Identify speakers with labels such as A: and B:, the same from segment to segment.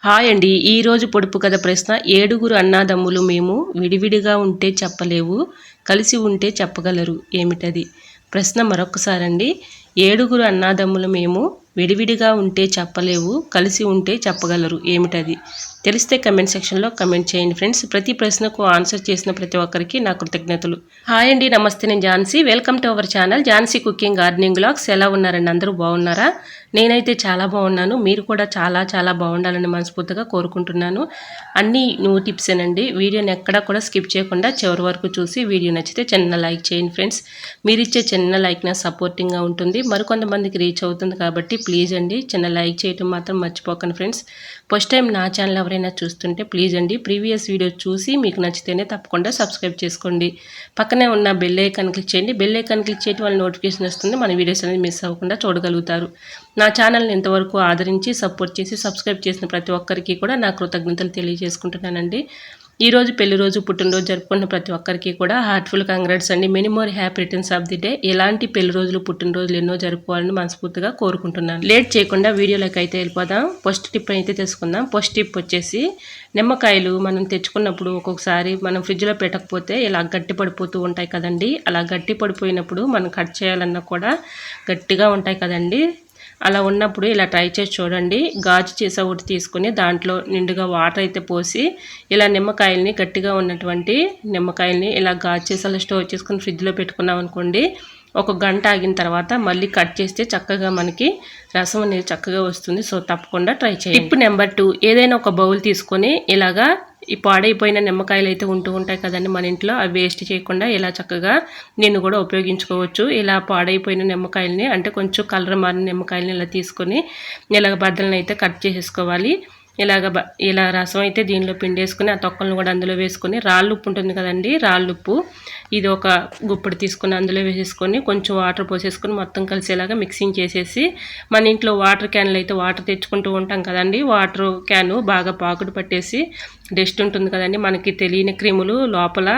A: Hi అండి. ఈరోజు పొడుపు కథ ప్రశ్న. ఏడుగురు అన్నాదమ్ములు మేము, విడివిడిగా ఉంటే చెప్పలేవు, కలిసి ఉంటే చెప్పగలరు ఏమిటది? ప్రశ్న మరొకసారండి. ఏడుగురు అన్నాదమ్ములు మేము, విడివిడిగా ఉంటే చెప్పలేవు, కలిసి ఉంటే చెప్పగలరు ఏమిటది? తెలిస్తే కమెంట్ సెక్షన్లో కమెంట్ చేయండి ఫ్రెండ్స్. ప్రతి ప్రశ్నకు ఆన్సర్ చేసిన ప్రతి ఒక్కరికి నా కృతజ్ఞతలు. హాయ్ అండి, నమస్తే. నేను Jhansi. Welcome to our channel Jhansi cooking gardening vlogs. ఎలా ఉన్నారండి? అందరూ బాగున్నారా? నేనైతే చాలా బాగున్నాను. మీరు కూడా చాలా చాలా బాగుండాలని మనస్ఫూర్తిగా కోరుకుంటున్నాను. అన్ని న్యూ టిప్సేనండి. వీడియోని ఎక్కడా కూడా స్కిప్ చేయకుండా చివరి వరకు చూసి వీడియో నచ్చితే చిన్న లైక్ చేయండి ఫ్రెండ్స్. మీరు ఇచ్చే చిన్న లైక్ నా సపోర్టింగ్గా ఉంటుంది, మరికొంతమందికి రీచ్ అవుతుంది. కాబట్టి ప్లీజ్ అండి చిన్న లైక్ చేయటం మాత్రం మర్చిపోకండి ఫ్రెండ్స్. ఫస్ట్ టైం నా ఛానల్ ఎవరైనా చూస్తుంటే ప్లీజ్ అండి ప్రీవియస్ వీడియో చూసి మీకు నచ్చితేనే తప్పకుండా సబ్స్క్రైబ్ చేసుకోండి. పక్కనే ఉన్న బెల్ ఐకాన్ క్లిక్ చేయండి. బెల్ ఐకాన్ క్లిక్ చేయడం వల్ల నోటిఫికేషన్ వస్తుంది. మన వీడియోస్ అనేది మిస్ అవ్వకుండా చూడగలుగుతారు. నా ఛానల్ని ఇంతవరకు ఆదరించి సపోర్ట్ చేసి సబ్స్క్రైబ్ చేసిన ప్రతి ఒక్కరికి కూడా నా కృతజ్ఞతలు తెలియజేసుకుంటున్నానండి. ఈరోజు పెళ్లి రోజు, పుట్టినరోజు జరుపుకున్న ప్రతి ఒక్కరికి కూడా హార్ట్ఫుల్ కంగ్రాట్స్ అండి. Many more happy returns of the day. ఎలాంటి పెళ్లి రోజులు, పుట్టినరోజులు ఎన్నో జరుపుకోవాలని మనస్ఫూర్తిగా కోరుకుంటున్నాను. లేట్ చేయకుండా వీడియోలోకి అయితే వెళ్ళిపోదాం. ఫస్ట్ టిప్ అయితే తెలుసుకుందాం. ఫస్ట్ టిప్ వచ్చేసి, నిమ్మకాయలు మనం తెచ్చుకున్నప్పుడు ఒక్కొక్కసారి మనం ఫ్రిడ్జ్లో పెట్టకపోతే ఇలా గట్టి పడిపోతూ ఉంటాయి కదండి. అలా గట్టి పడిపోయినప్పుడు మనం కట్ చేయాలన్నా కూడా గట్టిగా ఉంటాయి కదండి. అలా ఉన్నప్పుడు ఇలా ట్రై చేసి చూడండి. గాజు సీసా ఒకటి తీసుకొని దాంట్లో నిండుగా వాటర్ అయితే పోసి ఇలా నిమ్మకాయల్ని, గట్టిగా ఉన్నటువంటి నిమ్మకాయల్ని ఇలా గాజు సీసాలో స్టోర్ చేసుకొని ఫ్రిడ్జ్లో పెట్టుకున్నాం అనుకోండి. ఒక గంట ఆగిన తర్వాత మళ్ళీ కట్ చేస్తే చక్కగా మనకి రసం అనేది చక్కగా వస్తుంది. సో తప్పకుండా ట్రై చేయండి. టిప్ నెంబర్ 2, ఏదైనా ఒక బౌల్ తీసుకొని ఇలాగా ఈ పాడైపోయిన నిమ్మకాయలు అయితే ఉంటూ ఉంటాయి కదండి మన ఇంట్లో, అవి వేస్ట్ చేయకుండా ఇలా చక్కగా నేను కూడా ఉపయోగించుకోవచ్చు. ఇలా పాడైపోయిన నిమ్మకాయలని, అంటే కొంచెం కలర్ మారిన నిమ్మకాయలని ఇలా తీసుకొని ఇలాగ బద్దలను అయితే కట్ చేసేసుకోవాలి. ఇలా రసం అయితే దీనిలో పిండేసుకుని ఆ తొక్కలను కూడా అందులో వేసుకొని, రాళ్ళుప్పు ఉంటుంది కదండి, రాళ్ళుప్పు ఇది ఒక గుప్పుడు తీసుకుని అందులో వేసేసుకొని కొంచెం వాటర్ పోసేసుకొని మొత్తం కలిసేలాగా మిక్సింగ్ చేసేసి, మన ఇంట్లో వాటర్ క్యాన్లు అయితే వాటర్ తెచ్చుకుంటూ ఉంటాం కదండి, వాటర్ క్యాను బాగా పాకుడు పట్టేసి డస్ట్ ఉంటుంది కదండి, మనకి తెలియని క్రిములు లోపల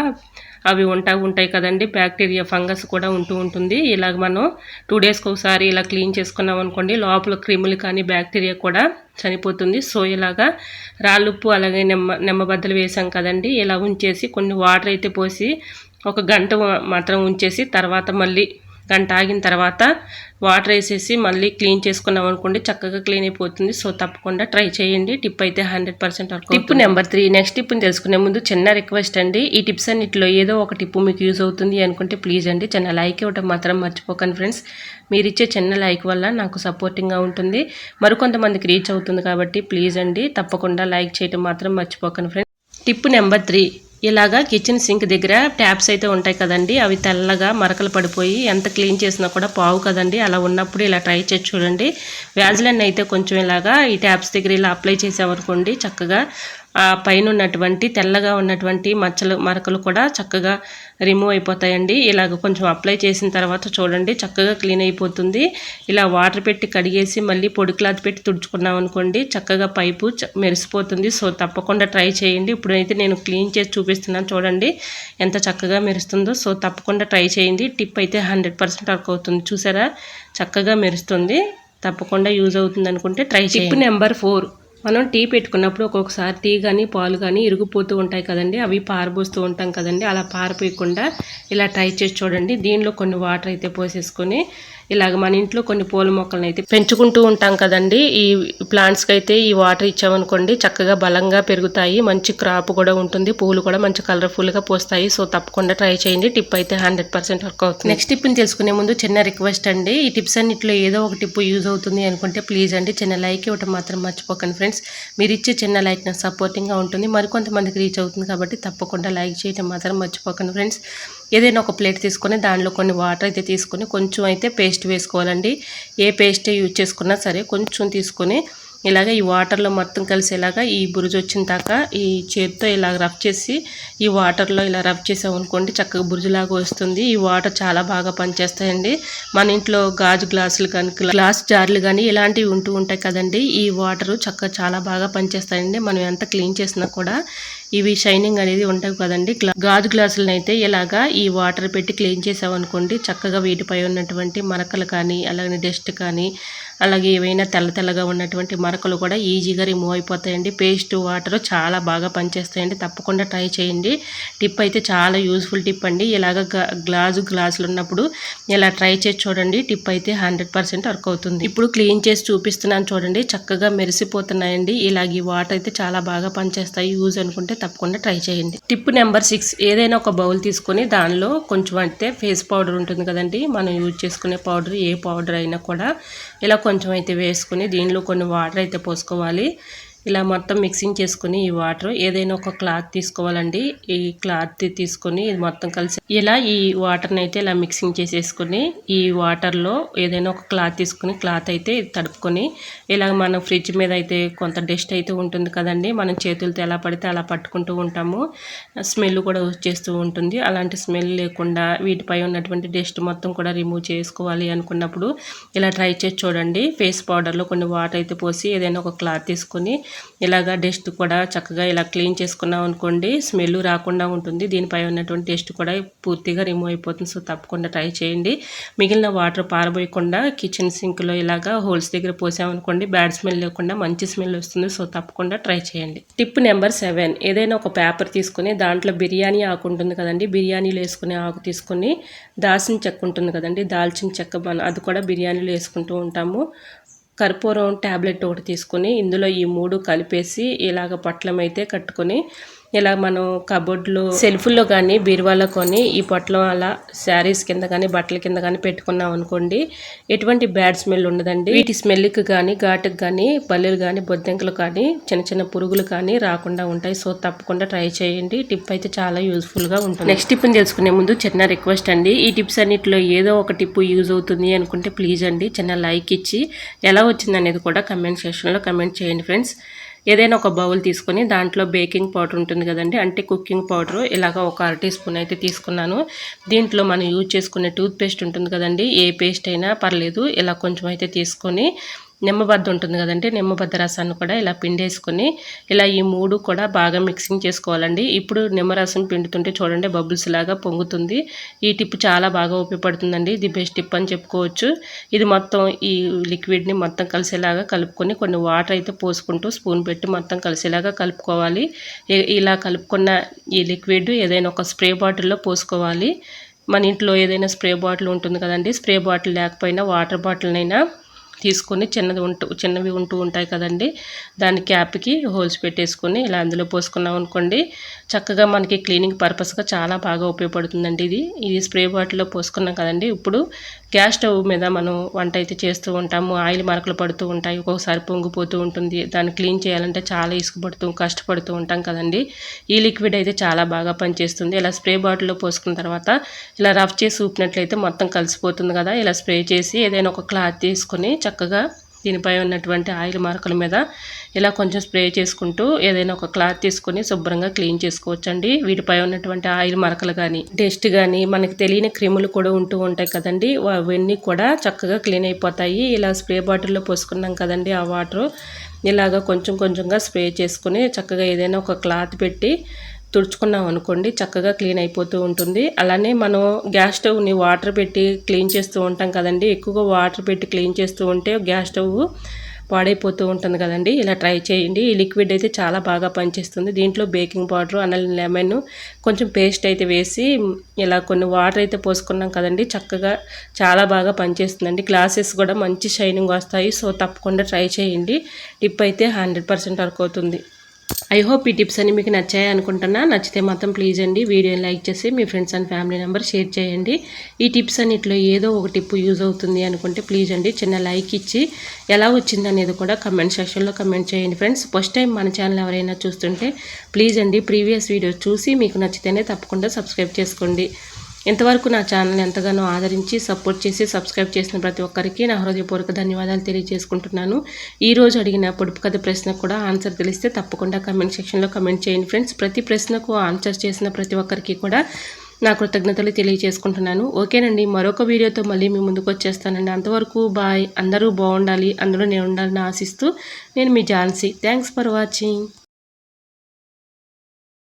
A: అవి ఉంటాయి కదండి, బ్యాక్టీరియా, ఫంగస్ కూడా ఉంటుంది. ఇలాగ మనం 2 డేస్కి ఒకసారి ఇలా క్లీన్ చేసుకున్నాం అనుకోండి, లోపల క్రిములు కానీ బ్యాక్టీరియా కూడా చనిపోతుంది. సో ఇలాగా రాళ్ళుప్పు అలాగే నిమ్మబద్దలు వేసాం కదండి, ఇలా ఉంచేసి కొన్ని వాటర్ అయితే పోసి ఒక గంట మాత్రం ఉంచేసి, తర్వాత మళ్ళీ గంట ఆగిన తర్వాత వాటర్ వేసేసి మళ్ళీ క్లీన్ చేసుకున్నాం అనుకోండి, చక్కగా క్లీన్ అయిపోతుంది. సో తప్పకుండా ట్రై చేయండి. టిప్ అయితే 100% వర్క్. టిప్ నెంబర్ 3, నెక్స్ట్ టిప్ని తెలుసుకునే ముందు చిన్న రిక్వెస్ట్ అండి. ఈ టిప్స్ అన్నింటిలో ఏదో ఒక టిప్ మీకు యూజ్ అవుతుంది అనుకుంటే ప్లీజ్ అండి చిన్న లైక్ ఇవ్వడం మాత్రం మర్చిపోకండి ఫ్రెండ్స్. మీరు ఇచ్చే చిన్న లైక్ వల్ల నాకు సపోర్టింగ్గా ఉంటుంది, మరికొంతమందికి రీచ్ అవుతుంది. కాబట్టి ప్లీజ్ అండి తప్పకుండా లైక్ చేయడం మాత్రం మర్చిపోకండి ఫ్రెండ్స్. టిప్ నెంబర్ 3, ఇలాగా కిచెన్ సింక్ దగ్గర ట్యాప్స్ అయితే ఉంటాయి కదండి, అవి తెల్లగా మరకలు పడిపోయి ఎంత క్లీన్ చేసినా కూడా పావు కదండి. అలా ఉన్నప్పుడు ఇలా ట్రై చేసి చూడండి. వ్యాజ్లైన్ అయితే కొంచెం ఇలాగా ఈ ట్యాప్స్ దగ్గర ఇలా అప్లై చేసామనుకోండి, చక్కగా ఆ పైన ఉన్నటువంటి తెల్లగా ఉన్నటువంటి మరకలు కూడా చక్కగా రిమూవ్ అయిపోతాయండి. ఇలాగ కొంచెం అప్లై చేసిన తర్వాత చూడండి చక్కగా క్లీన్ అయిపోతుంది. ఇలా వాటర్ పెట్టి కడిగేసి మళ్ళీ పొడి క్లాత్ పెట్టి తుడుచుకున్నాం అనుకోండి, చక్కగా పైపు మెరిసిపోతుంది. సో తప్పకుండా ట్రై చేయండి. ఇప్పుడైతే నేను క్లీన్ చేసి చూపిస్తున్నాను, చూడండి ఎంత చక్కగా మెరుస్తుందో. సో తప్పకుండా ట్రై చేయండి. టిప్ అయితే 100% వర్క్ అవుతుంది. చూసారా చక్కగా మెరుస్తుంది. తప్పకుండా యూజ్ అవుతుంది అనుకుంటే ట్రై చేయండి. టిప్ నెంబర్ 4, మనం టీ పెట్టుకున్నప్పుడు ఒక్కొక్కసారి టీ కానీ పాలు కానీ ఇరిగిపోతూ ఉంటాయి కదండి, అవి పారబోస్తూ ఉంటాం కదండి. అలా పారిపోయకుండా ఇలా ట్రై చేసి చూడండి. దీనిలో కొన్ని వాటర్ అయితే పోసేసుకొని ఇలాగ మన ఇంట్లో కొన్ని పూల మొక్కలను అయితే పెంచుకుంటూ ఉంటాం కదండి, ఈ ప్లాంట్స్కి అయితే ఈ వాటర్ ఇచ్చామనుకోండి చక్కగా బలంగా పెరుగుతాయి, మంచి క్రాప్ కూడా ఉంటుంది, పూలు కూడా మంచి కలర్ఫుల్గా పోస్తాయి. సో తప్పకుండా ట్రై చేయండి. టిప్ అయితే 100% వర్క్ అవుతుంది. నెక్స్ట్ టిప్ని తెలుసుకునే ముందు చిన్న రిక్వెస్ట్ అండి. ఈ టిప్స్ అన్నింటిలో ఏదో ఒక టిప్ యూజ్ అవుతుంది అనుకుంటే ప్లీజ్ అండి చిన్న లైక్ ఇవ్వడం మాత్రం మర్చిపోకండి ఫ్రెండ్స్. మీరు ఇచ్చే చిన్న లైక్ నాకు సపోర్టింగ్గా ఉంటుంది, మరికొంతమందికి రీచ్ అవుతుంది. కాబట్టి తప్పకుండా లైక్ చేయడం మాత్రం మర్చిపోకండి ఫ్రెండ్స్. ఏదైనా ఒక ప్లేట్ తీసుకొని దానిలో కొన్ని వాటర్ అయితే తీసుకొని కొంచెం అయితే పేస్ట్ వేసుకోవాలండి. ఏ పేస్ట్ యూజ్ చేసుకున్నా సరే కొంచెం తీసుకొని ఇలాగ ఈ వాటర్లో మొత్తం కలిసేలాగా ఈ బురుజు వచ్చిన దాకా ఈ చేతితో ఇలా రబ్ చేసి ఈ వాటర్లో ఇలా రబ్ చేసామనుకోండి చక్కగా బురుజులాగా వస్తుంది. ఈ వాటర్ చాలా బాగా పనిచేస్తాయండి. మన ఇంట్లో గాజు గ్లాసులు కానీ గ్లాస్ జార్లు కానీ ఇలాంటివి ఉంటూ ఉంటాయి కదండి, ఈ వాటరు చక్కగా చాలా బాగా పనిచేస్తాయండి. మనం ఎంత క్లీన్ చేసినా కూడా ఇవి షైనింగ్ అనేది ఉండవు కదండి. గాజు గ్లాసులను అయితే ఇలాగా ఈ వాటర్ పెట్టి క్లీన్ చేసామనుకోండి చక్కగా వీటిపై ఉన్నటువంటి మరకలు కానీ అలాగే డస్ట్ కానీ అలాగే ఏవైనా తెల్లగా ఉన్నటువంటి మరకలు కూడా ఈజీగా రిమూవ్ అయిపోతాయండి. పేస్ట్ వాటర్ చాలా బాగా పనిచేస్తాయండి. తప్పకుండా ట్రై చేయండి. టిప్ అయితే చాలా యూజ్ఫుల్ టిప్ అండి. ఇలాగ గ్లాసులు ఉన్నప్పుడు ఇలా ట్రై చేసి చూడండి. టిప్ అయితే 100% వర్క్ అవుతుంది. ఇప్పుడు క్లీన్ చేసి చూపిస్తున్నాను చూడండి. చక్కగా మెరిసిపోతున్నాయండి. ఇలాగ ఈ వాటర్ అయితే చాలా బాగా పనిచేస్తాయి. యూజ్ అనుకుంటే తప్పకుండా ట్రై చేయండి. టిప్ నెంబర్ 6, ఏదైనా ఒక బౌల్ తీసుకొని దానిలో కొంచెం అయితే ఫేస్ పౌడర్ ఉంటుంది కదండి, మనం యూజ్ చేసుకునే పౌడర్, ఏ పౌడర్ అయినా కూడా ఇలా కొంచెం అయితే వేసుకుని దీనిలో కొన్ని వాటర్ అయితే పోసుకోవాలి. ఇలా మొత్తం మిక్సింగ్ చేసుకుని ఈ వాటర్ ఏదైనా ఒక క్లాత్ తీసుకోవాలండి. ఈ క్లాత్ తీసుకొని ఇది మొత్తం కలిసి ఇలా ఈ వాటర్ని అయితే ఇలా మిక్సింగ్ చేసేసుకుని ఈ వాటర్లో ఏదైనా ఒక క్లాత్ తీసుకుని క్లాత్ అయితే తడుపుకొని ఇలా మనం ఫ్రిడ్జ్ మీద అయితే కొంత డస్ట్ అయితే ఉంటుంది కదండి, మనం చేతులతో ఎలా పడితే అలా పట్టుకుంటూ ఉంటాము. స్మెల్ కూడా వచ్చేస్తూ ఉంటుంది. అలాంటి స్మెల్ లేకుండా వీటిపై ఉన్నటువంటి డస్ట్ మొత్తం కూడా రిమూవ్ చేసుకోవాలి అనుకున్నప్పుడు ఇలా ట్రై చేసి చూడండి. ఫేస్ పౌడర్లో కొన్ని వాటర్ అయితే పోసి ఏదైనా ఒక క్లాత్ తీసుకొని ఇలాగా డస్ట్ కూడా చక్కగా ఇలా క్లీన్ చేసుకున్నాం అనుకోండి, స్మెల్ రాకుండా ఉంటుంది. దీనిపై ఉన్నటువంటి డస్ట్ కూడా పూర్తిగా రిమూవ్ అయిపోతుంది. సో తప్పకుండా ట్రై చేయండి. మిగిలిన వాటర్ పారబోయకుండా కిచెన్ సింక్లో ఇలాగా హోల్స్ దగ్గర పోసామనుకోండి, బ్యాడ్ స్మెల్ లేకుండా మంచి స్మెల్ వస్తుంది. సో తప్పకుండా ట్రై చేయండి. టిప్ నెంబర్ 7, ఏదైనా ఒక పేపర్ తీసుకుని దాంట్లో బిర్యానీ ఆకు ఉంటుంది కదండి, బిర్యానీలో వేసుకునే ఆకు తీసుకొని దాల్చిన చెక్క ఉంటుంది కదండి, దాల్చిన చెక్క అది కూడా బిర్యానీలో వేసుకుంటూ ఉంటాము. కర్పూరం ట్యాబ్లెట్ ఒకటి తీసుకొని ఇందులో ఈ 3 కలిపేసి ఇలాగ పొట్లం అయితే కట్టుకొని ఇలా మనం కబోర్డ్లో సెల్ఫ్లో కానీ బీరువాలో కొని ఈ పొట్లం అలా శారీస్ కింద కానీ బట్టల కింద కానీ పెట్టుకున్నాం అనుకోండి, ఎటువంటి బ్యాడ్ స్మెల్ ఉండదండి. వీటి స్మెల్కి కానీ ఘాటుకు కానీ బల్లులు కానీ బొద్దింకలు కానీ చిన్న పురుగులు కానీ రాకుండా ఉంటాయి. సో తప్పకుండా ట్రై చేయండి. టిప్ అయితే చాలా యూజ్ఫుల్గా ఉంటుంది. నెక్స్ట్ టిప్ని తెలుసుకునే ముందు చిన్న రిక్వెస్ట్ అండి, ఈ టిప్స్ అన్నిటిలో ఏదో ఒక టిప్ యూజ్ అవుతుంది అనుకుంటే ప్లీజ్ అండి చిన్న లైక్ ఇచ్చి ఎలా వచ్చింది అనేది కూడా కమెంట్ సెక్షన్లో కమెంట్ చేయండి ఫ్రెండ్స్. ఏదైనా ఒక బౌల్ తీసుకొని దాంట్లో బేకింగ్ పౌడర్ ఉంటుంది కదండి, అంటే కుకింగ్ పౌడర్ ఇలాగ ఒక 1/2 టీ స్పూన్ అయితే తీసుకున్నాను. దీంట్లో మనం యూజ్ చేసుకునే టూత్ పేస్ట్ ఉంటుంది కదండి, ఏ పేస్ట్ అయినా పర్లేదు, ఇలా కొంచెం అయితే తీసుకొని నిమ్మబద్ద ఉంటుంది కదండి, నిమ్మబద్ద రసాన్ని కూడా ఇలా పిండేసుకొని ఇలా ఈ 3 కూడా బాగా మిక్సింగ్ చేసుకోవాలండి. ఇప్పుడు నిమ్మరసం పిండుతుంటే చూడండి బబుల్స్ లాగా పొంగుతుంది. ఈ టిప్ చాలా బాగా ఉపయోగపడుతుందండి. ఇది బెస్ట్ టిప్ అని చెప్పుకోవచ్చు. ఇది మొత్తం ఈ లిక్విడ్ని మొత్తం కలిసేలాగా కలుపుకొని కొన్ని వాటర్ అయితే పోసుకుంటూ స్పూన్ పెట్టి మొత్తం కలిసేలాగా కలుపుకోవాలి. ఇలా కలుపుకున్న ఈ లిక్విడ్ ఏదైనా ఒక స్ప్రే బాటిల్లో పోసుకోవాలి. మన ఇంట్లో ఏదైనా స్ప్రే బాటిల్ ఉంటుంది కదండి, స్ప్రే బాటిల్ లేకపోయినా వాటర్ బాటిల్నైనా తీసుకొని చిన్నవి ఉంటూ ఉంటాయి కదండి, దాని క్యాప్కి హోల్స్ పెట్టేసుకొని ఇలా అందులో పోసుకున్నాం అనుకోండి, చక్కగా మనకి క్లీనింగ్ పర్పస్గా చాలా బాగా ఉపయోగపడుతుందండి. ఇది స్ప్రే బాటిల్లో పోసుకున్నాం కదండి. ఇప్పుడు గ్యాస్ స్టవ్ మీద మనం వంట అయితే చేస్తూ ఉంటాము, ఆయిల్ మరకలు పడుతూ ఉంటాయి, ఒక్కొక్కసారి పొంగిపోతూ ఉంటుంది. దాన్ని క్లీన్ చేయాలంటే చాలా ఇసుకుపడుతూ కష్టపడుతూ ఉంటాం కదండి. ఈ లిక్విడ్ అయితే చాలా బాగా పనిచేస్తుంది. ఇలా స్ప్రే బాటిల్లో పోసుకున్న తర్వాత ఇలా రఫ్ చేసి ఊపినట్లయితే మొత్తం కలిసిపోతుంది కదా. ఇలా స్ప్రే చేసి ఏదైనా ఒక క్లాత్ తీసుకొని చక్కగా దీనిపై ఉన్నటువంటి ఆయిల్ మరకల మీద ఇలా కొంచెం స్ప్రే చేసుకుంటూ ఏదైనా ఒక క్లాత్ తీసుకొని శుభ్రంగా క్లీన్ చేసుకోవచ్చండి. వీటిపై ఉన్నటువంటి ఆయిల్ మరకలు కానీ డస్ట్ కానీ మనకి తెలియని క్రిములు కూడా ఉంటూ ఉంటాయి కదండి, అవన్నీ కూడా చక్కగా క్లీన్ అయిపోతాయి. ఇలా స్ప్రే బాటిల్లో పోసుకున్నాం కదండి, ఆ వాటర్ ఇలాగా కొంచెంగా స్ప్రే చేసుకుని చక్కగా ఏదైనా ఒక క్లాత్ పెట్టి తుడుచుకున్నాం అనుకోండి, చక్కగా క్లీన్ అయిపోతూ ఉంటుంది. అలానే మనం గ్యాస్ స్టవ్ని వాటర్ పెట్టి క్లీన్ చేస్తూ ఉంటాం కదండి, ఎక్కువగా వాటర్ పెట్టి క్లీన్ చేస్తూ ఉంటే గ్యాస్ స్టవ్ పాడైపోతూ ఉంటుంది కదండి. ఇలా ట్రై చేయండి. ఈ లిక్విడ్ అయితే చాలా బాగా పనిచేస్తుంది. దీంట్లో బేకింగ్ పౌడర్, అల్లం, లెమన్ కొంచెం పేస్ట్ అయితే వేసి ఇలా కొన్ని వాటర్ అయితే పోసుకున్నాం కదండి, చక్కగా చాలా బాగా పనిచేస్తుందండి. గ్లాసెస్ కూడా మంచి షైనింగ్ వస్తాయి. సో తప్పకుండా ట్రై చేయండి. టిప్ అయితే 100% వర్క్ అవుతుంది. ఐ హోప్ ఈ టిప్స్ అన్ని మీకు నచ్చాయి అనుకుంటున్నా. నచ్చితే మాత్రం ప్లీజ్ అండి వీడియోని లైక్ చేసి మీ friends and family member share చేయండి. ఈ టిప్స్ అన్నిట్లో ఏదో ఒక టిప్ యూజ్ అవుతుంది అనుకుంటే ప్లీజ్ అండి చిన్న లైక్ ఇచ్చి ఎలా వచ్చింది అనేది కూడా కమెంట్ సెక్షన్లో కమెంట్ చేయండి ఫ్రెండ్స్. ఫస్ట్ టైం మన ఛానల్ ఎవరైనా చూస్తుంటే ప్లీజ్ అండి ప్రీవియస్ వీడియోస్ చూసి మీకు నచ్చితేనే తప్పకుండా సబ్స్క్రైబ్ చేసుకోండి. ఇంతవరకు నా ఛానల్ ఎంతగానో ఆదరించి సపోర్ట్ చేసి సబ్స్క్రైబ్ చేసిన ప్రతి ఒక్కరికి నా హృదయపూర్వక ధన్యవాదాలు తెలియజేసుకుంటున్నాను. ఈరోజు అడిగిన పొడుపు కథ ప్రశ్నకు కూడా ఆన్సర్ తెలిస్తే తప్పకుండా కమెంట్ సెక్షన్లో కమెంట్ చేయండి ఫ్రెండ్స్. ప్రతి ప్రశ్నకు ఆన్సర్ చేసిన ప్రతి ఒక్కరికి కూడా నా కృతజ్ఞతలు తెలియజేసుకుంటున్నాను. ఓకేనండి, మరొక వీడియోతో మళ్ళీ మీ ముందుకు వచ్చేస్తానండి. అంతవరకు బాయ్. అందరూ బాగుండాలి, అందరూ నేను ఉండాలని ఆశిస్తూ నేను మీ ఝాన్సీ. Thanks for watching.